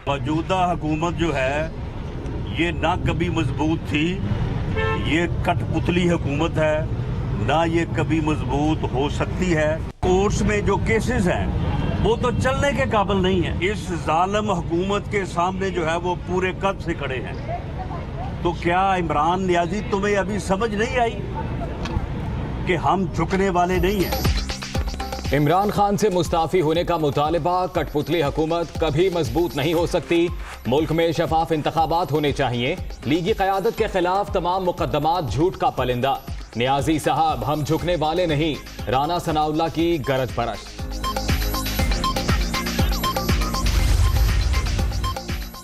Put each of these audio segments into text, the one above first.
मौजूदा हुकूमत जो है ये ना कभी मजबूत थी, ये कठपुतली हुकूमत है, ना ये कभी मजबूत हो सकती है। कोर्ट्स में जो केसेस हैं वो तो चलने के काबिल नहीं है। इस जालिम हुकूमत के सामने जो है वो पूरे कद से खड़े हैं। तो क्या इमरान नियाजी तुम्हें अभी समझ नहीं आई कि हम झुकने वाले नहीं हैं? इमरान खान से मुस्ताफी होने का मुतालबा, कठपुतली हुकूमत कभी मजबूत नहीं हो सकती, मुल्क में शफाफ इंतखाबात होने चाहिए, लीगी क़यादत के खिलाफ तमाम मुकदमात झूठ का पलिंदा, नियाजी साहब हम झुकने वाले नहीं, राना सनाउल्लाह की गरज परस्त।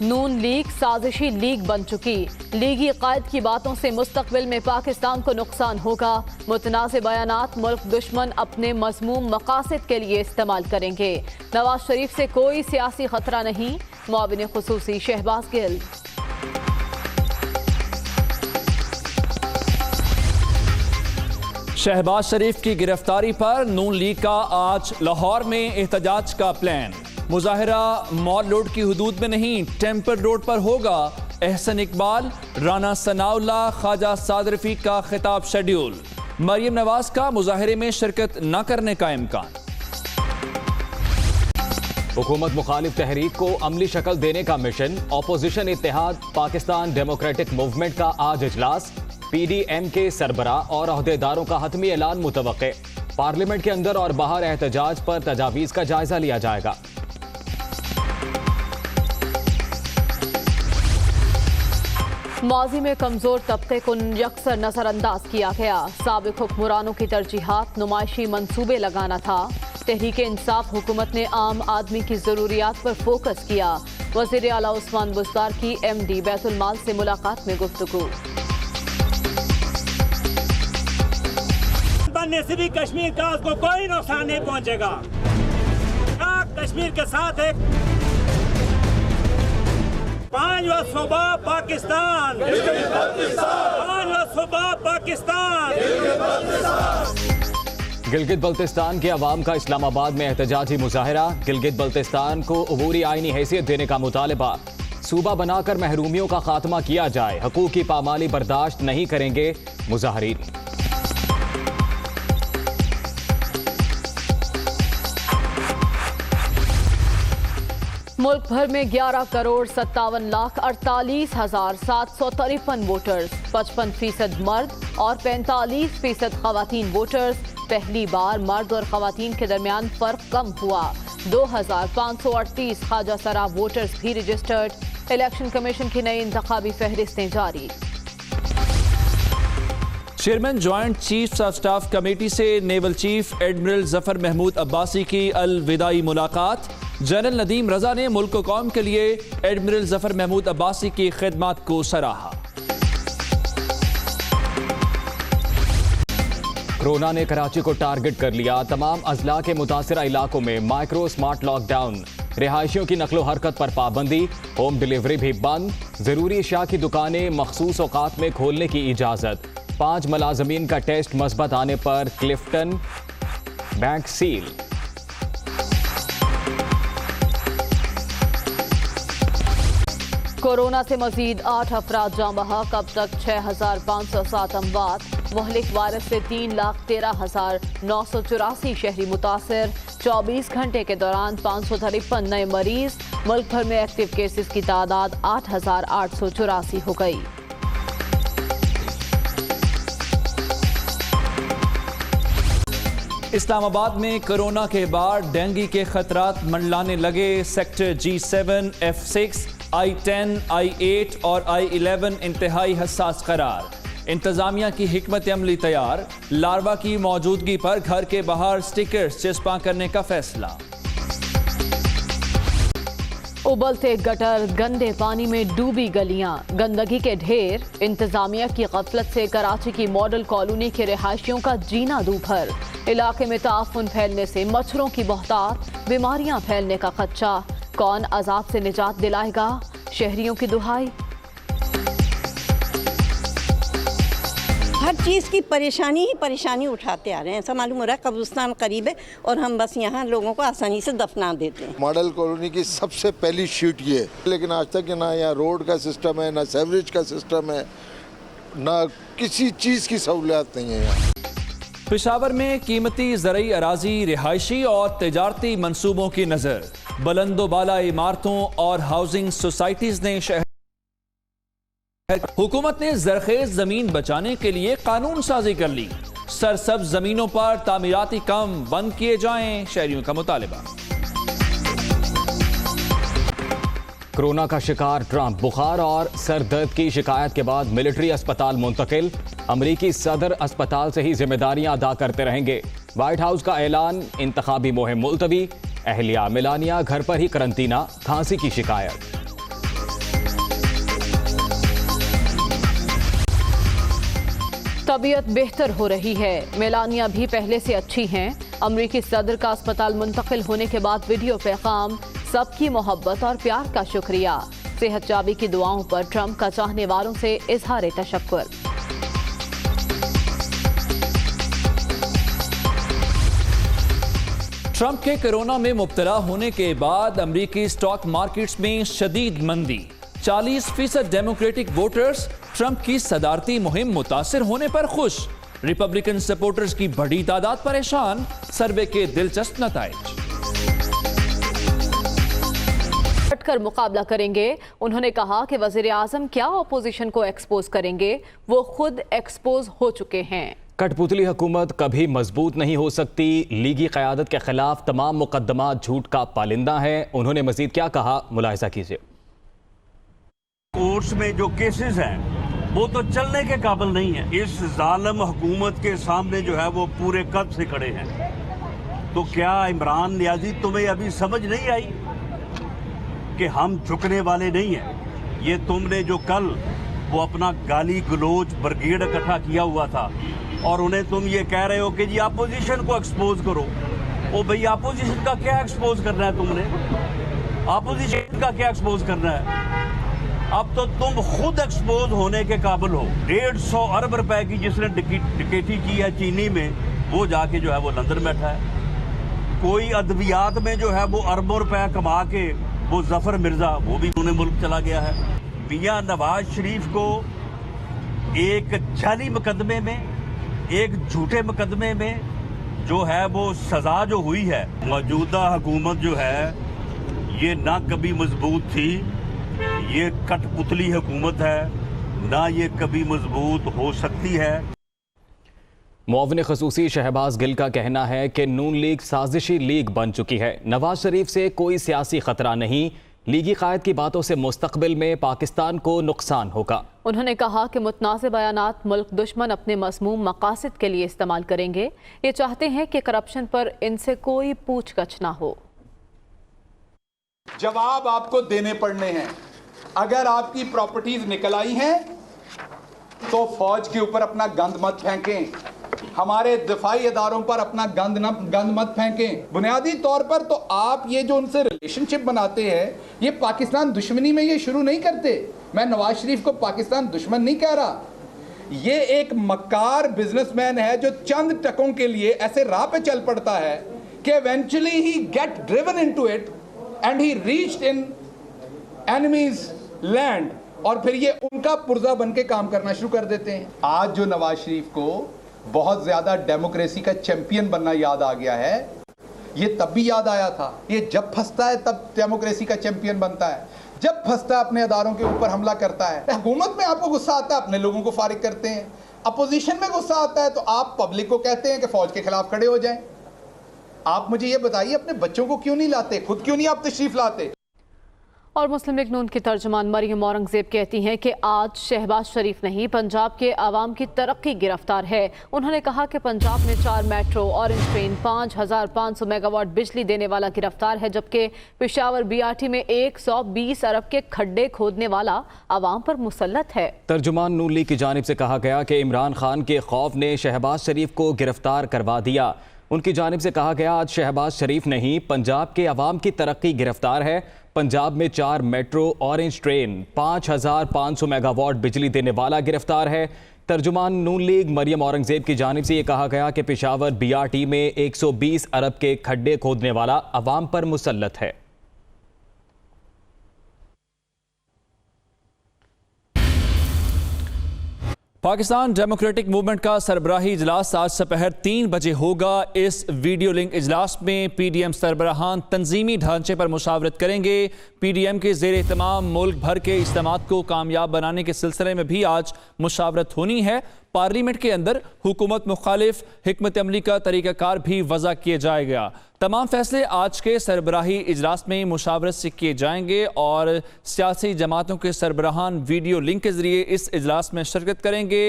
नून लीग साजिशी लीग बन चुकी, लीगी कायद की बातों से मुस्तकबिल में पाकिस्तान को नुकसान होगा, मुतनाज़ बयानात मुल्क दुश्मन अपने मज़मूम मकासद के लिए इस्तेमाल करेंगे, नवाज शरीफ से कोई सियासी खतरा नहीं, मुआविन खुसूसी शहबाज गिल। शहबाज शरीफ की गिरफ्तारी पर नून लीग का आज लाहौर में एहतजाज का प्लान, मुजाहिरा मॉल रोड की हुदूद में नहीं टेम्पल रोड पर होगा। एहसन इकबाल, राना सनाउल्लाह, ख्वाजा साद रफीक का खिताब शेड्यूल, मरियम नवाज का मुजाहिरे में शिरकत न करने का इम्कान। हुकूमत मुखालिफ तहरीक को अमली शक्ल देने का मिशन, ऑपोजिशन इत्तेहाद पाकिस्तान डेमोक्रेटिक मूवमेंट का आज इजलास, PDM के सरबराह और अहदेदारों का हतमी ऐलान मुतवक्के, पार्लियामेंट के अंदर और बाहर एहतजाज पर तजावीज़ का जायजा लिया जाएगा। माजी में कमजोर तबके को यकसर नजरअंदाज किया गया, साबिक हुक्मरानों की तरजीहात नुमाइशी मंसूबे लगाना था, तहरीक इंसाफ हुकूमत ने आम आदमी की जरूरियात पर फोकस किया, वज़ीर आला उस्मान बुज़दार की MD बैतुल माल से मुलाकात में गुफ्तगू। बनने से भी कश्मीर का उसको कोई नुकसान नहीं पहुंचेगा। कश्मीर के साथ एक 5वां सूबा पाकिस्तान, 5वां सूबा पाकिस्तान। गिलगित बल्तिस्तान के अवाम का इस्लामाबाद में एहतजाजी मुजाहिरा, गिलगित बल्तिस्तान को अबूरी आईनी हैसियत देने का मुतालबा, सूबा बनाकर महरूमियों का खात्मा किया जाए, हकूक की पामाली बर्दाश्त नहीं करेंगे मुजाहिरीन। मुल्क भर में 11,57,48,753 वोटर्स, 55% मर्द और 45% खवातीन वोटर्स। पहली बार मर्द और खवातीन के दरमियान फर्क कम हुआ, 2,538 ख्वाजा सरा वोटर्स भी रजिस्टर्ड। इलेक्शन कमीशन की नई इंतखाबी फहरिस्तें जारी। Chairman joint chiefs of staff committee से naval chief admiral Zafar Mahmood Abbasi की अलविदाई मुलाकात, जनरल नदीम रजा ने मुल्क कौम के लिए एडमिरल जफर महमूद अब्बासी की खिदमत को सराहा। कोरोना ने कराची को टारगेट कर लिया, तमाम अजला के मुतासिरा इलाकों में माइक्रो स्मार्ट लॉकडाउन, रिहायशियों की नकलो हरकत पर पाबंदी, होम डिलीवरी भी बंद, जरूरी अशिया की दुकानें मखसूस औकात में खोलने की इजाजत, 5 मुलाजमीन का टेस्ट मस्बत आने पर क्लिफ्टन बैंक सील। कोरोना से मजीद 8 अफराद जाँ बहक, अब तक 6,507 अमवात, मुहलिक वायरस से 3,13,984 शहरी मुतासर, 24 घंटे के दौरान 553 नए मरीज, मुल्क भर में एक्टिव केसेस की तादाद 8,884 हो गई। इस्लामाबाद में कोरोना के बाद डेंगू के खतरात मंडलाने लगे, sector G7, F6, I10, I8 और I11 इंतहाई हसास करार, इंतजामिया की हिकमत अमली तैयार, लार्वा की मौजूदगी पर घर के बाहर स्टिकर्स चिस्पा करने का फैसला। उबलते गटर, गंदे पानी में डूबी गलियां, गंदगी के ढेर, इंतजामिया की गफलत से कराची की मॉडल कॉलोनी के रिहायशियों का जीना दूभर, इलाके में ताफुन फैलने से मच्छरों की बहुतात, बीमारियां फैलने का खदशा, कौन अजाब से निजात दिलाएगा, शहरियों की दुहाई। हर चीज़ की परेशानी ही परेशानी उठाते आ रहे हैं। ऐसा मालूम हो रहा है कब्रिस्तान करीब है और हम बस यहाँ लोगों को आसानी से दफना देते हैं। मॉडल कॉलोनी की सबसे पहली शीट ये है, लेकिन आज तक ना यहाँ रोड का सिस्टम है, ना सीवरेज का सिस्टम है, ना किसी चीज़ की सहूलियत नहीं है यहाँ। पेशावर में कीमती ज़रई अराजी, रिहायशी और तिजारती मंसूबों की नज़र। बुलंदोबाला इमारतों और हाउसिंग सोसाइटीज ने शहर हुकूमत ने ज़रखेज़ ज़मीन बचाने के लिए कानून साजी कर ली। सरसब्ज ज़मीनों पर तामीराती काम बंद किए जाएं, शहरियों का मुतालिबा। कोरोना का शिकार ट्रंप, बुखार और सर दर्द की शिकायत के बाद मिलिट्री अस्पताल मुंतकिल। अमरीकी सदर अस्पताल से ही जिम्मेदारियां अदा करते रहेंगे। व्हाइट हाउस का ऐलान, इंतखाबी मुहिम मुलतवी। अहलिया मेलानिया घर पर ही करंतना, खांसी की शिकायत। तबीयत बेहतर हो रही है, मेलानिया भी पहले से अच्छी हैं। अमरीकी सदर का अस्पताल मुंतकिल होने के बाद वीडियो पैगाम, सबकी मोहब्बत और प्यार का शुक्रिया। सेहत याबी की दुआओं पर ट्रंप का चाहने वालों से इजहार तशक्कुर। ट्रंप के कोरोना में मुब्तला होने के बाद अमरीकी स्टॉक मार्केट्स में शदीद मंदी। 40% डेमोक्रेटिक वोटर्स ट्रंप की सदारती मुहिम मुतासिर होने पर खुश। रिपब्लिकन सपोर्टर्स की बड़ी तादाद परेशान। सर्वे के दिलचस्प नताइज। कर मुकाबला करेंगे। उन्होंने कहा कि वजीर आजम क्या अपोजिशन को एक्सपोज करेंगे, वो खुद एक्सपोज हो चुके हैं। कठपुतली हुकूमत कभी मजबूत नहीं हो सकती। लीगी क़यादत के खिलाफ तमाम मुकदमा झूठ का पालिंदा है। उन्होंने मजीद क्या कहा, मुलाहिजा कीजिए। कोर्ट्स में जो केसेस हैं वो तो चलने के काबिल नहीं है। इस जालिम हुकूमत के सामने जो है वो पूरे कद से खड़े हैं। तो क्या इमरान नियाजी तुम्हें अभी समझ नहीं आई कि हम झुकने वाले नहीं हैं? ये तुमने जो कल वो अपना गाली गलोच ब्रिगेड इकट्ठा किया हुआ था और उन्हें तुम ये कह रहे हो कि जी अपोजिशन को एक्सपोज करो। ओ भाई, अपोजिशन का क्या एक्सपोज करना है तुमने? अपोजिशन का क्या एक्सपोज करना है? अब तो तुम खुद एक्सपोज होने के काबिल हो। 150 अरब रुपए की जिसने डिकेटी की है चीनी में, वो जाके जो है वो लंदन बैठा है। कोई अद्वियात में जो है वो अरबों रुपए कमा के वो जफर मिर्जा, वो भी उन्हें मुल्क चला गया है। मियां नवाज शरीफ को एक जाली मुकदमे में, एक झूठे मुकदमे में जो है वो सजा जो हुई है। मौजूदा हुकूमत जो है ये ना कभी मजबूत थी, ये कठपुतली हुकूमत है, ना ये कभी मजबूत हो सकती है। मुआविन खसूसी शहबाज गिल का कहना है कि नून लीग साजिशी लीग बन चुकी है। नवाज शरीफ से कोई सियासी खतरा नहीं। लीगी कायद की बातों से मुस्तकबिल में पाकिस्तान को नुकसान होगा। उन्होंने कहा कि मुतनाज़िर बयानात मुल्क दुश्मन अपने मज़मूम मकासद के लिए इस्तेमाल करेंगे। ये चाहते हैं कि करप्शन पर इनसे कोई पूछगछ ना हो। जवाब आपको देने पड़ने हैं। अगर आपकी प्रॉपर्टीज निकल आई हैं तो फौज के ऊपर अपना गंद मत फेंकें, हमारे दिफाई इदारों पर अपना गंद मत फेंकें। बुनियादी तौर पर तो आप ये जो उनसे रिलेशनशिप बनाते हैं, ये पाकिस्तान दुश्मनी में ये शुरू नहीं करते। मैं नवाज शरीफ को पाकिस्तान दुश्मन नहीं कह रहा। ये एक मक्कार बिजनेसमैन है जो चंद टकों के लिए ऐसे राह पे चल पड़ता है कि eventually he get driven into it and he reached in enemies land, और फिर ये उनका पुर्जा बन के काम करना शुरू कर देते हैं। आज जो नवाज शरीफ को बहुत ज्यादा डेमोक्रेसी का चैंपियन बनना याद आ गया है, ये तब भी याद आया था। ये जब फंसता है तब डेमोक्रेसी का चैंपियन बनता है, जब फंसता है अपने अदारों के ऊपर हमला करता है। हुकूमत में आपको गुस्सा आता है, अपने लोगों को फारिग करते हैं। अपोजिशन में गुस्सा आता है तो आप पब्लिक को कहते हैं कि फौज के खिलाफ खड़े हो जाएं। आप मुझे ये बताइए, अपने बच्चों को क्यों नहीं लाते? खुद क्यों नहीं आप तशरीफ लाते? और मुस्लिम लीग नून की तर्जुमान मरियम औरंगजेब कहती हैं कि आज शहबाज शरीफ नहीं, पंजाब के आवाम की तरक्की गिरफ्तार है। उन्होंने कहा कि पंजाब में 4 मेट्रो, ऑरेंज ट्रेन, 5500 मेगावाट बिजली देने वाला गिरफ्तार है, जबकि पेशावर बीआरटी में 120 अरब के खड्डे खोदने वाला आवाम पर मुसल्लत है। तर्जुमान नून लीग की जानिब से कहा गया कि इमरान खान के खौफ ने शहबाज शरीफ को गिरफ्तार करवा दिया। उनकी जानिब से कहा गया, आज शहबाज शरीफ नहीं, पंजाब के आवाम की तरक्की गिरफ्तार है। पंजाब में 4 मेट्रो, ऑरेंज ट्रेन, 5500 मेगावाट बिजली देने वाला गिरफ्तार है। तर्जुमान नून लीग मरियम औरंगजेब की जानिब से ये कहा गया कि पेशावर BRT में 120 अरब के खड्डे खोदने वाला अवाम पर मुसल्लत है। पाकिस्तान डेमोक्रेटिक मूवमेंट का सरबराही इजलास आज दोपहर 3 बजे होगा। इस वीडियो लिंक इजलास में PDM सरबराहान तंजीमी ढांचे पर मुशावरत करेंगे। PDM के ज़ेर एहतमाम मुल्क भर के इज्तिमात को कामयाब बनाने के सिलसिले में भी आज मुशावरत होनी है। पार्लियामेंट के अंदर हुकूमत मुखालिफ हिकमत अमली का तरीक़ाकार भी वज़ा किया जाएगा। तमाम फैसले आज के सरबराही इजलास में मुशावरत से किए जाएंगे और सियासी जमातों के सरबराहान वीडियो लिंक के जरिए इस इजलास में शिरकत करेंगे।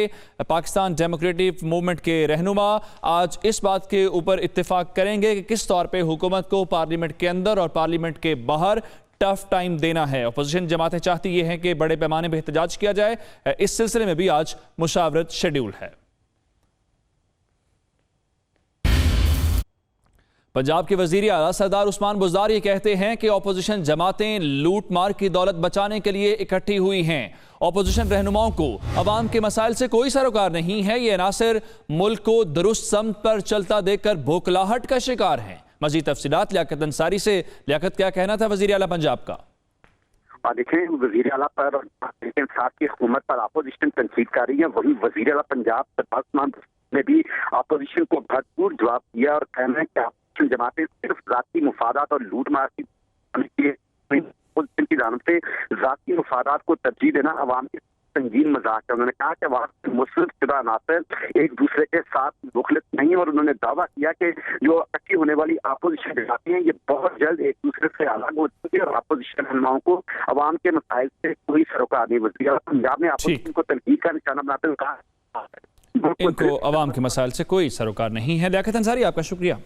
पाकिस्तान डेमोक्रेटिक मूवमेंट के रहनुमा आज इस बात के ऊपर इत्तेफाक करेंगे कि किस तौर पर हुकूमत को पार्लियामेंट के अंदर और पार्लियामेंट के बाहर टफ टाइम देना है। अपोजिशन जमातें चाहती ये हैं कि बड़े पैमाने पर एहतजाज किया जाए। इस सिलसिले में भी आज मुशावरत शेड्यूल है। पंजाब के वजीर आला सरदार उस्मान बुज़दार ये कहते हैं कि अपोजिशन जमातें लूट मार की दौलत बचाने के लिए इकट्ठी हुई हैं। अपोजिशन रहनुमाओं को अवाम के मसाइल से कोई सरोकार नहीं है। ये अनासर मुल्क को दुरुस्त समत पर चलता देखकर बौखलाहट का शिकार हैं। मजीद तफसीलात लियाकत अंसारी से। लियाकत, क्या कहना था वजीर आला पंजाब का? देखें, वजीर आला पर साथ की हुकूमत पर अपोजिशन तनकीद कर रही है। वही वजीर आला पंजाब सरदार उस्मान ने भी अपोजिशन को भरपूर जवाब दिया और कहना है कि अपोजिशन जमातें सिर्फ जाती मुफादात और लूट मार की जानब से जाती मुफादात को तरजीह देना अवाम के संगीन मजाक है। उन्होंने कहा कि वहाँ मुस्लिम शुदा अनासर एक दूसरे के साथ मुखलिफ नहीं है और उन्होंने दावा किया कि जो इकट्ठी होने वाली अपोजिशन जमातें हैं ये बहुत जल्द एक दूसरे से अलग हो चुकी है और अपोजिशन रहनुमाओं को अवाम के मसाइल से कोई सरोकार नहीं। वज़ीर आला पंजाब ने अपोजिशन को तनकीद का निशाना बनाते हुए कहा इनको अवाम के मसाइल से कोई सरोकार नहीं है। लियाकत अंसारी, आपका शुक्रिया।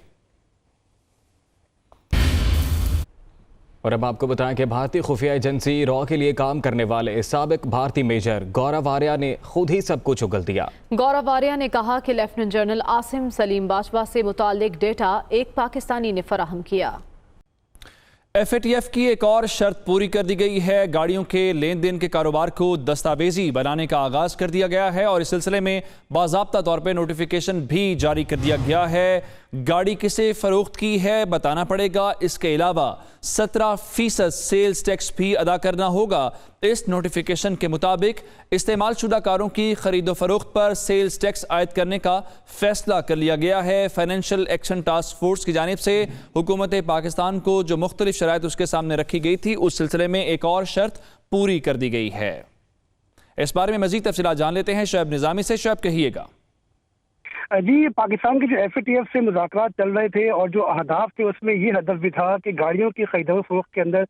और अब आपको बताएं कि भारतीय खुफिया एजेंसी रॉ के लिए काम करने वाले साबिक भारतीय मेजर गौरव आर्या ने खुद ही सब कुछ उगल दिया। गौरव आर्या ने कहा कि लेफ्टिनेंट जनरल आसिम सलीम बाजवा से मुताल्लिक डेटा एक पाकिस्तानी ने फराहम किया। FATF की एक और शर्त पूरी कर दी गई है। गाड़ियों के लेन देन के कारोबार को दस्तावेजी बनाने का आगाज कर दिया गया है और इस सिलसिले में बाज़ाब्ता तौर पर नोटिफिकेशन भी जारी कर दिया गया है। गाड़ी किसे फरोख्त की है बताना पड़ेगा। इसके अलावा 17% सेल्स टैक्स भी अदा करना होगा। इस नोटिफिकेशन के मुताबिक इस्तेमाल शुदा कारों की खरीदो फरोख्त पर सेल्स टैक्स आयद करने का फैसला कर लिया गया है। फाइनेंशियल एक्शन टास्क फोर्स की जानिब से हुकूमत पाकिस्तान को जो मुख्तलिफ शराइत उसके सामने रखी गई थी उस सिलसिले में एक और शर्त पूरी कर दी गई है। इस बारे में मजीद तफसीलात जान लेते हैं शोएब निज़ामी से। शोएब, कहिएगा। जी, पाकिस्तान के जो FATF से मुज़ाकरात चल रहे थे और जो अहदाफ थे उसमें ये हदफ भी था कि गाड़ियों की खरीदो फरोख्त के अंदर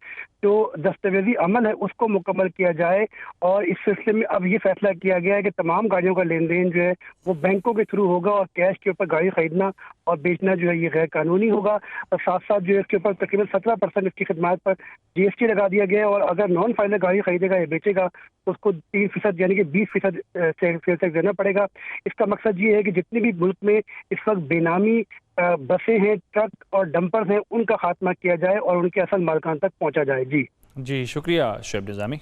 जो दस्तावेजी अमल है उसको मुकम्मल किया जाए और इस सिलसिले में अब ये फैसला किया गया है कि तमाम गाड़ियों का लेन देन जो है वो बैंकों के थ्रू होगा और कैश के ऊपर गाड़ी खरीदना और बेचना जो है ये गैर कानूनी होगा। और साथ साथ जो है इसके ऊपर तकरीबन 17% इसकी खदमात पर GST लगा दिया गया है और अगर नॉन फाइनल गाड़ी खरीदेगा या बेचेगा तो उसको 3% यानी कि 20% सेल टैक्स देना पड़ेगा। इसका मकसद ये है कि जितनी भी मुल्क में इस वक्त बेनामी बसें हैं, ट्रक और डंपर्स हैं, उनका खात्मा किया जाए और उनके असल मालिकान तक पहुंचा जाए। जी शुक्रिया शोएब निज़ामी।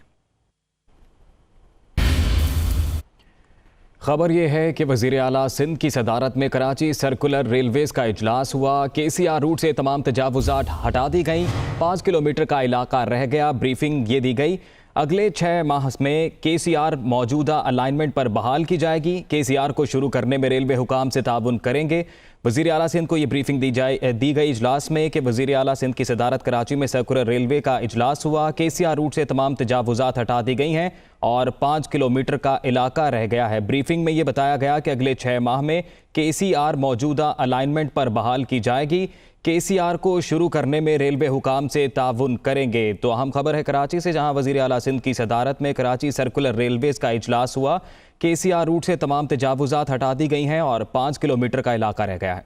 खबर यह है कि वज़ीर आला सिंध की सदारत में कराची सर्कुलर रेलवेज़ का इजलास हुआ। KCR रूट से तमाम तजावुज़ात हटा दी गई। 5 किलोमीटर का इलाका रह गया। ब्रीफिंग ये दी गई अगले 6 माह में KCR मौजूदा अलाइनमेंट पर बहाल की जाएगी। KCR को शुरू करने में रेलवे हुकाम से ताउन करेंगे। वज़ीर आला सिंध को ये ब्रीफिंग दी गई इजलास में कि वज़ीर आला सिंध की सदारत कराची में सर्कुलर रेलवे का इजलास हुआ। KCR रूट से तमाम तजावुज़ात हटा दी गई हैं और 5 किलोमीटर का इलाका रह गया है। ब्रीफिंग में ये बताया गया कि अगले 6 माह में KCR मौजूदा अलाइनमेंट पर बहाल की जाएगी। KCR को शुरू करने में रेलवे हुकाम से ताउन करेंगे। तो अहम खबर है कराची से, जहां वज़ीर आला सिंध की सदारत में कराची सर्कुलर रेलवेज़ का इजलास हुआ। KCR रूट से तमाम तजावुज़ात हटा दी गई हैं और 5 किलोमीटर का इलाका रह गया है।